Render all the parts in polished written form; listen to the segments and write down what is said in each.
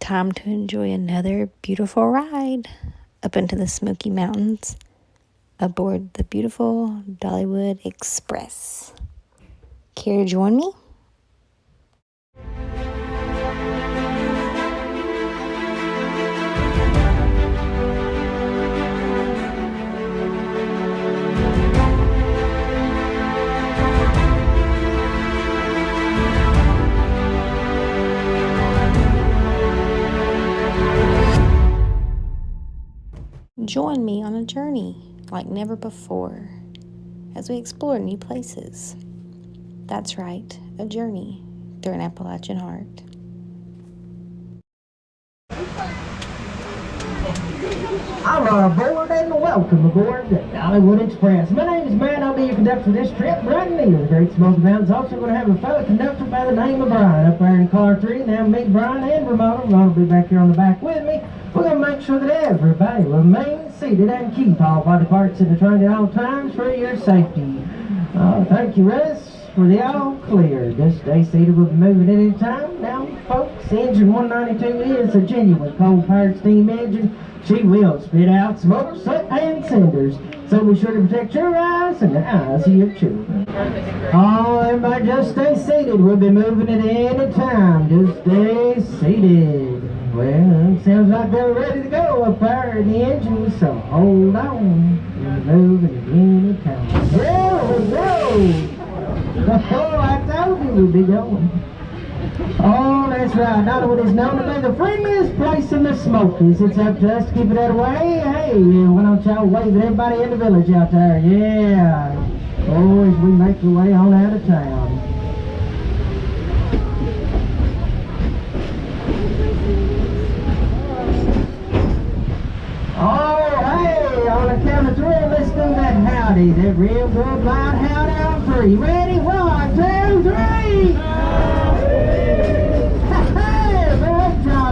time to enjoy another beautiful ride up into the Smoky Mountains aboard the beautiful Dollywood Express. Care to join me? Join me on a journey like never before as we explore new places. That's right, a journey through an Appalachian heart. All aboard and welcome aboard the Dollywood Express. My name is Matt. I'll be your conductor for this trip. Right near the Great Smoky Mountains. Also going to have a fellow conductor by the name of Brian up there in car 3. Now meet Brian and Ramona. Ramona will be back here on the back with me. We're going to make sure that everybody remains seated and keep all body parts in the train at all times for your safety. Thank you, Russ, for the all clear. Just stay seated. We'll be moving at any time. Now, folks, engine 192 is a genuine coal-fired steam engine. She will spit out smoke, soot, and cinders. So be sure to protect your eyes and the eyes of your children. Oh, everybody just stay seated. We'll be moving at any time. Just stay seated. Well, it sounds like they're ready to go up there in the engine, so hold on. We're moving at any time. Whoa! Oh, I told you we'd be going. Oh, that's right. Dollywood is known to be the friendliest place in the Smokies. It's up to us to keep it that way. Hey, why don't y'all wave at everybody in the village out there? Yeah. Oh, as we make our way on out of town. Oh, hey, on the count of 3, let's do that howdy. That real good loud howdy on 3. Ready? 1, 2, 3.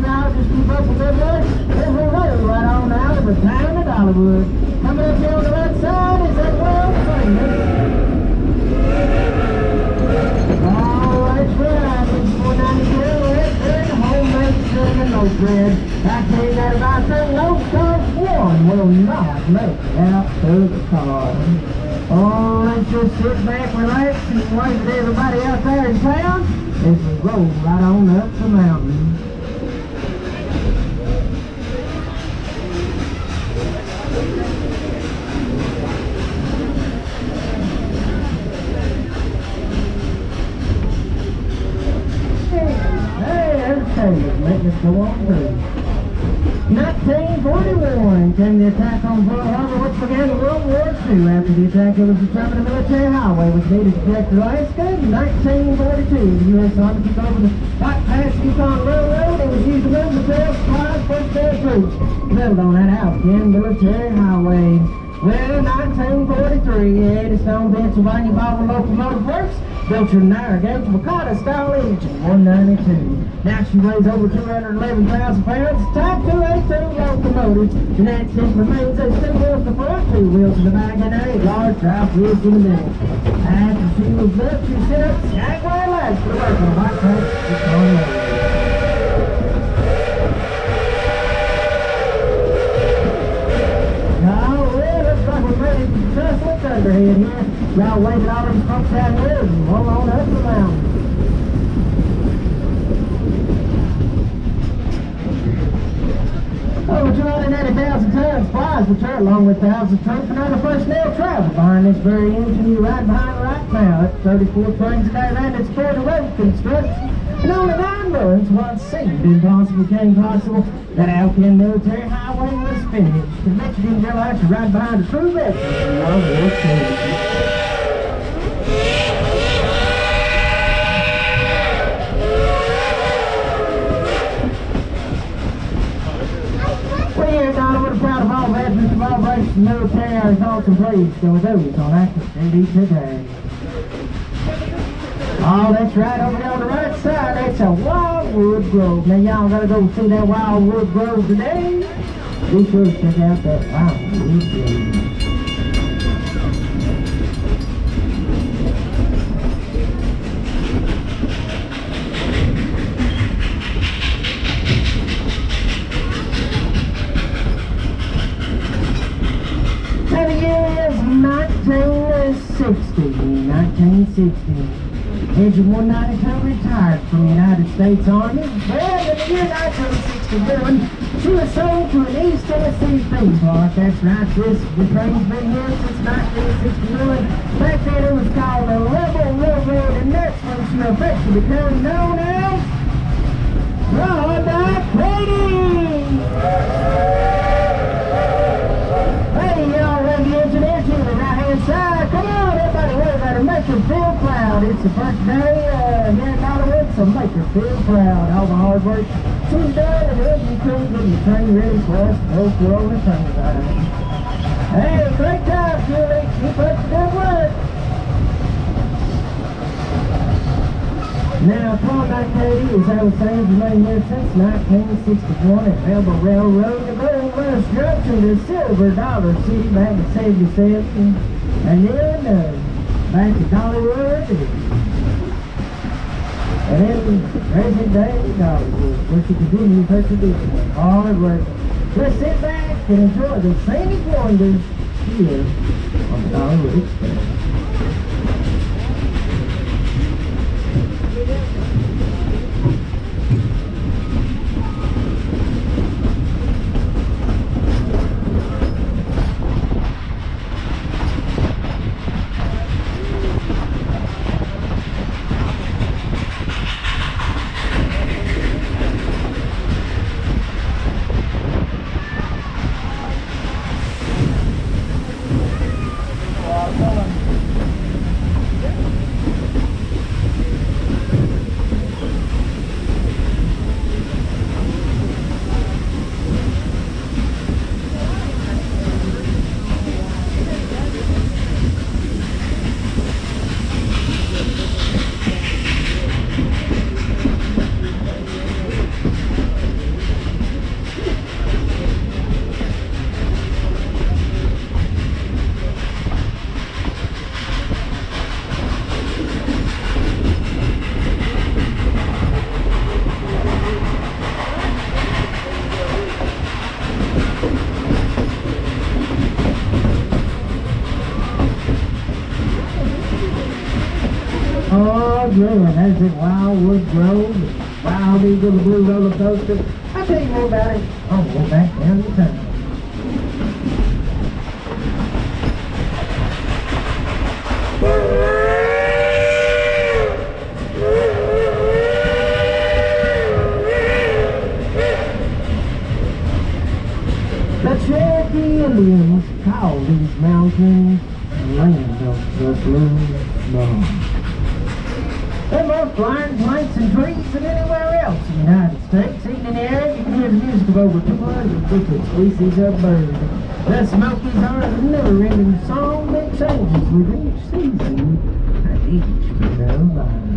Now, just keep up with it, as we roll right on out of the town of Dollywood. Coming up here on the right side is that world famous. Oh, that's right, it's 492, it's very homemade cinnamon loaf bread. I tell you that about that loaf, cause one will not make it out to the car. Oh, let's just sit back, relax, and wave at everybody out there in town as we roll right on up the mountain. Let us go on through. 1941 came the attack on Pearl Harbor, which began World War II. After the attack, it was determined a military highway was needed to protect Alaska. In 1942, the U.S. Army took over the White Pass Yukon Railroad. It was used to move materials, supplies, first-aid troops. Built on that Alpine military highway. Well, 1943, Eddystone, Pennsylvania, Bobble Locomotive Works built your narrow gauge Mikado-style engine, 192. Now she weighs over 211,000 pounds. Type 282 locomotive, and that simply means there's 2 wheels in the front, 2 wheels in the back, and 8 large drive wheels in the middle. After she was built, she set up Skyway Labs to work on White Pass Yukon Railroad. Underhead here. Y'all wave at all them folks out here and roll on up the mountain. Over 280,000 tons supplies return along with thousands of troops and other personnel travel behind this very engine you're right behind right now. It's 34 trains a day ran its 40 road construction. And only 9 months once seemed impossible became possible. That Alpine military highway was finished. To bet you didn't realize you're right behind a true veteran from World War II. We're Dollywood are proud of all veterans of all races and military. Our thoughts and praise go with those on active duty today. Oh, that's right, over there on the right side, that's a Wildwood Grove. Now, y'all gotta go see that Wildwood Grove today. Be sure to check out that Wildwood Grove. 1960. Engine 192 retired from the United States Army. Well, in the year 1961, she was sold to an East Tennessee theme park. That's right, the train's been here since 1961. Back then it was called the Rebel Railroad, and that's when she officially became known as Rawhide Katie. Hey, y'all, run the engineer to the right-hand side. Come on, everybody, we're at a make her feel proud. It's the first day here in Dollywood, so make her feel proud. All the hard work she's done, and then you couldn't get the train ready for us to go through all the summertime. Hey, great job, Julie. Keep up the good work. Now, Klondike Katie, as I was saying, has been here since 1961 at Elbow Railroad, the Golden Rush Junction to Silver Dollar City back in 77, and then back to Dollywood, and then present day Dollywood, where she continues her tradition. Hard work. Let's sit back and enjoy the scenic wonders here on the Dollywood Express. Oh, yeah, that's it. Wildwood Grove, Wild Eagle, the Blue Roller Coaster. I'll tell you more about it. Oh, we're back down the tunnel. The Cherokee Indians call these mountains land of the blue snow. They're more flying plants and trees than anywhere else in the United States. Even in the area, you can hear the music of over 200 different species of birds. The Smokies are a never-ending song that changes with each season and each of their lives.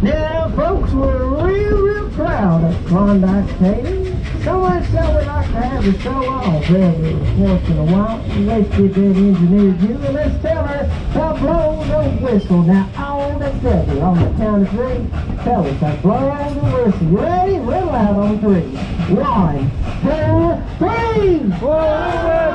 Now, folks, we're real proud of Klondike Katie. So much so we like to have her show off every once in a while. Let's get that engineer Julie. Let's tell her to blow the whistle. Now, all together on the count of three, tell us to blow the whistle. You ready? Real loud on three. 1, 2, 3. Blow the whistle!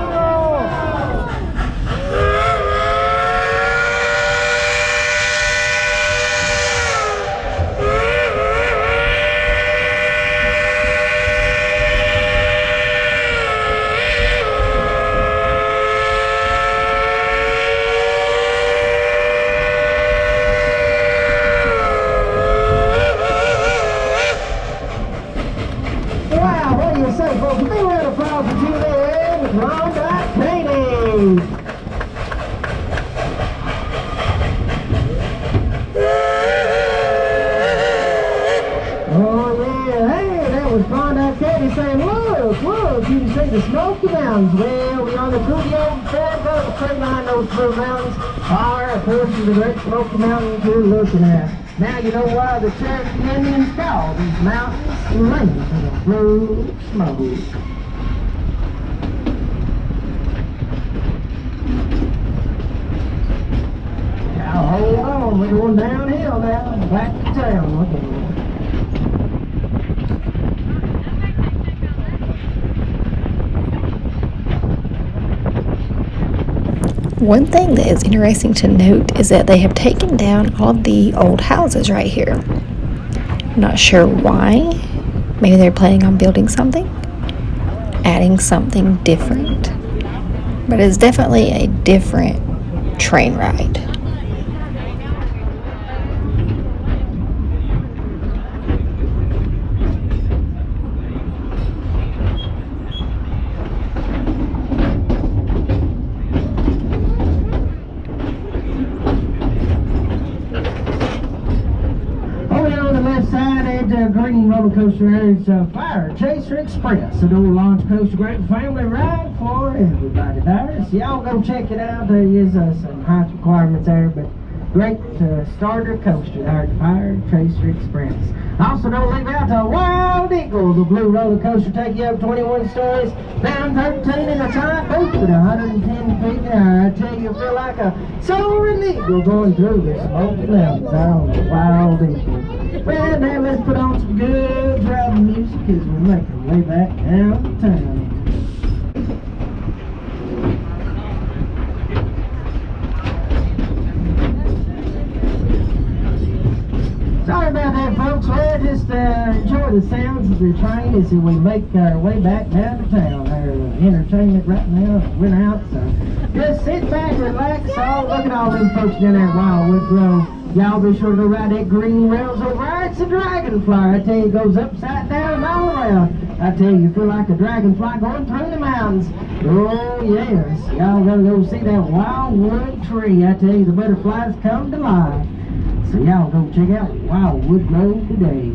You can see the Smoky Mountains. Well, we're on the pretty old Fairfield tree line. Those blue mountains are a portion of the Great Smoky Mountains we're looking at. Now you know why the Cherokee Indians call these mountains land of the blue smoke. Now hold on, we're going downhill now, back to town. Okay. One thing that is interesting to note is that they have taken down all the old houses right here. I'm not sure why. Maybe they're planning on building something, adding something different. But it's definitely a different train ride. Green roller coaster is Fire Chaser Express, an old launch coaster, great family ride for everybody there. So y'all go check it out. There is some height requirements there, but great starter coaster there at Fire Chaser Express. Also, don't leave out the Wild Eagle, the blue roller coaster, take you up 21 stories, down 13 in the top booth at 110 feet in the air. I tell you, feel like a soaring eagle going through the Smoky Mountains on the Wild Eagle. Well, now let's put on some good driving music as we make our way back downtown. Sorry about that, folks. We'll just enjoy the sounds of the train as we make our way back downtown. Our entertainment right now went out, so just sit back, relax. Oh, look at all them folks down there at Wildwood Grove. Y'all be sure to ride that green rails over there. It's a dragonfly. I tell you, it goes upside down and all around. I tell you, feel like a dragonfly going through the mountains. Oh, yes. Y'all gotta go see that wildwood tree. I tell you, the butterflies come to life. So y'all go check out Wildwood Grove today.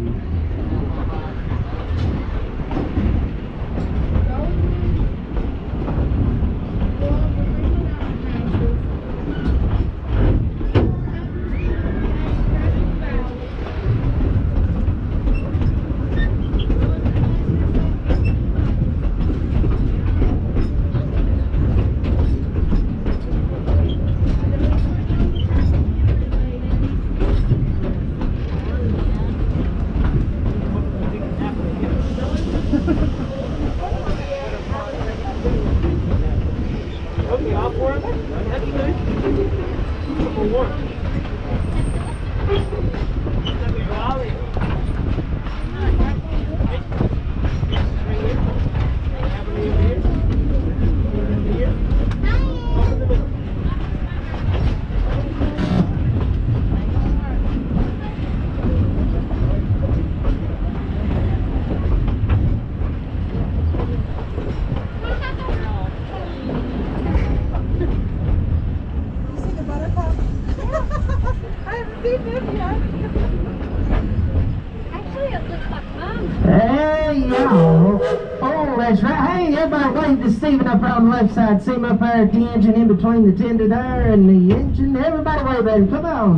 Hey, y'all. Oh, that's right. Hey, everybody wave to Steven up on the left side. See him up there at the engine in between the tender there and the engine. Everybody wave at him. Come on.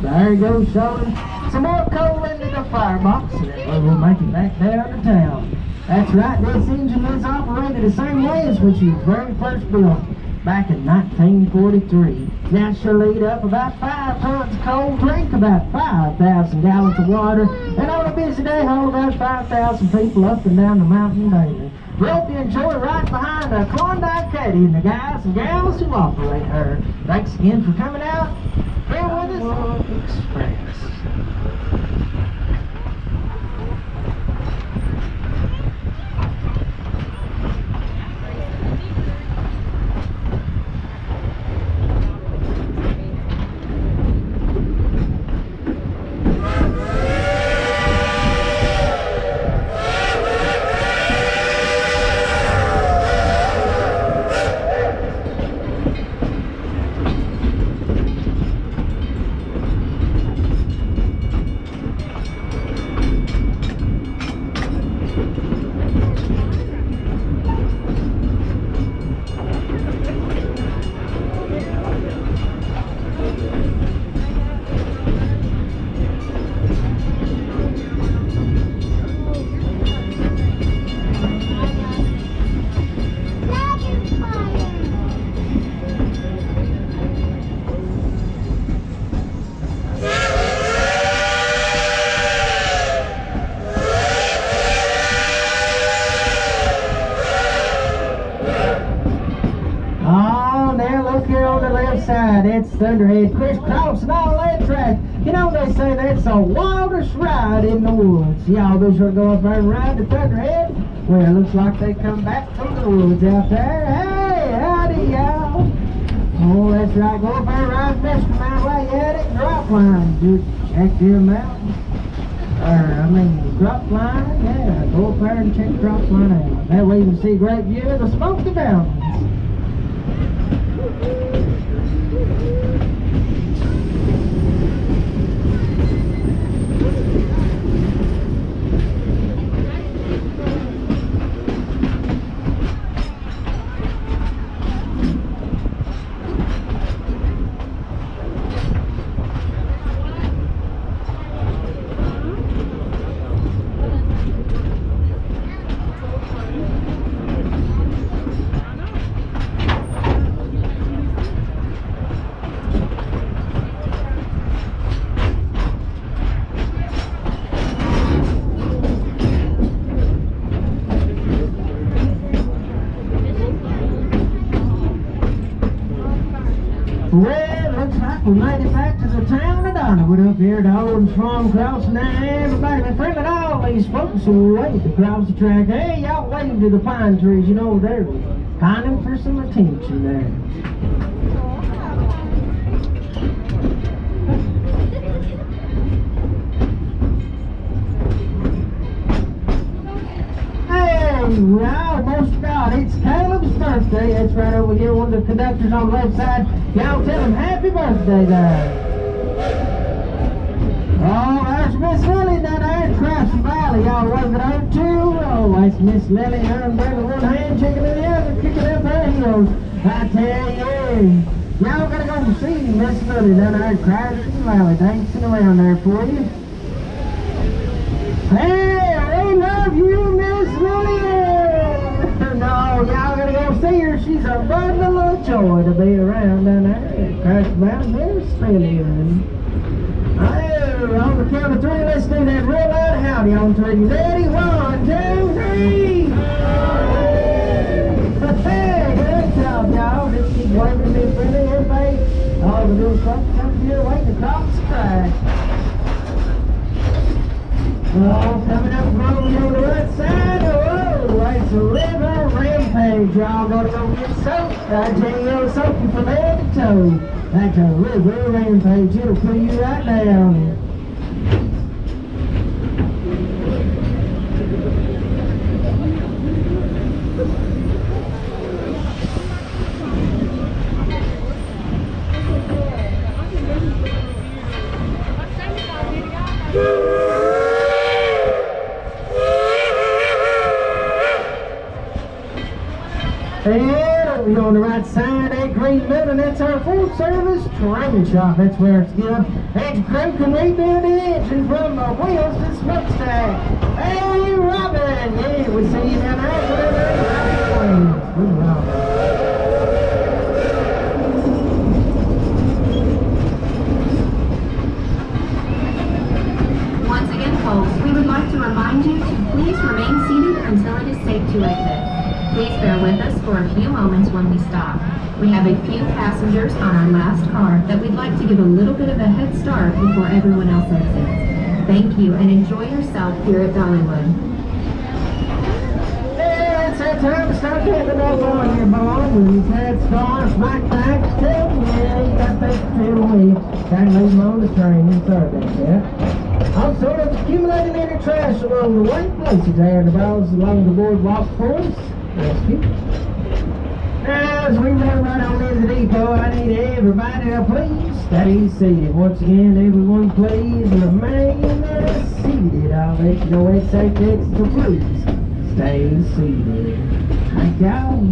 There he goes, showing some more coal into the firebox. And then we'll make it back down to town. That's right. This engine is operated the same way as when she was very first built back in 1943. Naturally eat up about 5 tons of coal, drink about 5,000 gallons of water, and on a busy day hold about 5,000 people up and down the mountain daily. We hope you enjoy right behind the Klondike Caddy and the guys and gals who operate her. Thanks again for coming out here with us on Express. that's Thunderhead crisscrossing all that track. You know, they say that's the wildest ride in the woods. Y'all be sure to go up there and ride the Thunderhead. Well, it looks like they come back from the woods out there. Hey, howdy, y'all. Oh, that's right. Go up there and ride Mr. Man while you at it. Drop line. Just check them out. Drop line. Yeah, go up there and check drop line out. That way you can see a great view of the Smoky Mountains. Well, looks like we made it back to the town of Dollywood up here to Owen Farm Crossing. Now everybody been friendly to all these folks who wait to cross the track. Hey, y'all wave to the pine trees, you know, they're pining for some attention there. We almost forgot. It's Caleb's birthday. That's right over here. One of the conductors on the left side. Y'all tell him happy birthday there. Oh, there's Miss Lily down there in Crafton Valley. Y'all wave at her too. Oh, that's Miss Lily. Her and Brenda, one hand shaking in the other, kicking up her heels. I tell you, y'all gotta go see Miss Lily down there in Crafton Valley, dancing around there for you. Hey, we love you, Miss Lily. No, y'all gotta go see her. She's a bundle of joy to be around down there at Crafton Mountain. There's Lily. Oh, on the count of three, let's do that real loud howdy on three. Ready? 1, 2, 3. Hey, good job, y'all. Just keep waving me friendly. Everybody, all the little folks up here waiting to cross the track. Oh, coming up from on the right side. Oh, it's a river rampage. Y'all gotta go get soaked. I tell you, it'll soak you from head to toe. That's a river rampage. It'll pull you right down. And we on the right side, that green building, that's our full service train shop. That's where it's good. And your crew can rebuild the engine from the wheels to smokestack. Hey, Robin! Yeah, we see you down there. Good job. Once again, folks, we would like to remind you to please remain seated until it is safe to exit. Please bear with us for a few moments when we stop. We have a few passengers on our last car that we'd like to give a little bit of a head start before everyone else exits. Thank you and enjoy yourself here at Dollywood. Yeah, it's that time to start getting up on here, boys. When you've had stars, Mike back to tell me, yeah, you got that to tell me. Gotta leave them on the train in service, yeah. I'm sort of accumulating any trash along the white places there, the balls along the boardwalk for us. Rescue. Now, as we run right on into the depot, I need everybody to please stay seated. Once again, everyone please remain seated. I'll let you know when it's safe to exit, so please stay seated. Thank y'all.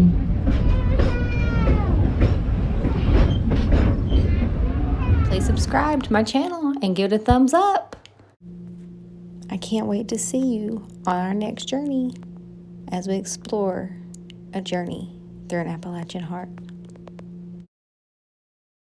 Please subscribe to my channel and give it a thumbs up. I can't wait to see you on our next journey as we explore a journey through an Appalachian heart.